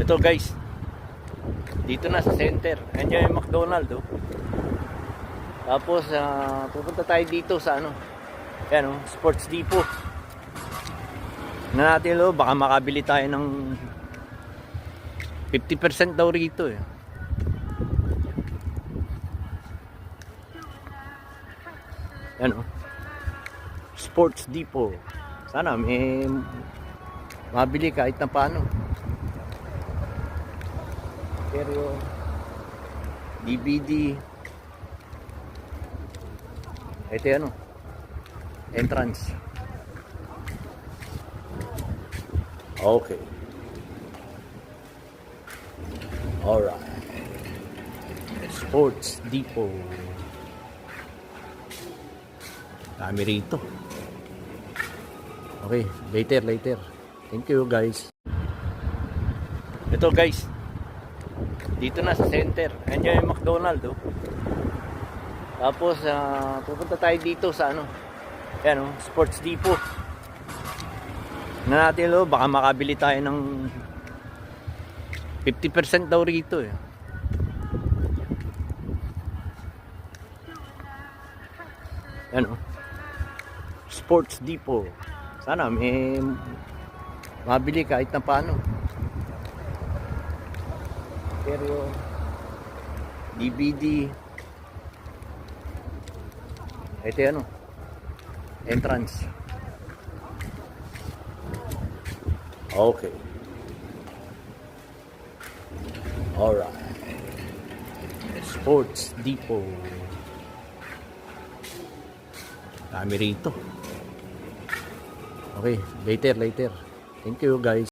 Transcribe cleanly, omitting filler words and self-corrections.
Ito guys, dito na sa center. Ayan yung McDonald's, oh. Tapos pupunta tayo dito sa ayan, oh, Sports Depot. Na natin, oh, baka makabili tayo ng 50% daw rito, eh. Ayan, oh, Sports Depot. Sana may mabili kahit na paano. Pero DVD. Ito yan, oh, entrance. Okay. Alright. Sports Depot. Dami rito. Okay, later. Thank you guys. Ito guys, dito na sa center. Ayan yung McDonald's, oh. Tapos pupunta tayo dito sa ayan, oh, Sports Depot. Na natin, oh, baka makabili tayo ng 50% daw rito, eh. Ayan, oh, Sports Depot. Sana may mabili kahit na paano. Pero DVD. Ito yan, oh, entrance. Okay. Alright. Sports Depot. Dami rito. Okay, later. Thank you guys.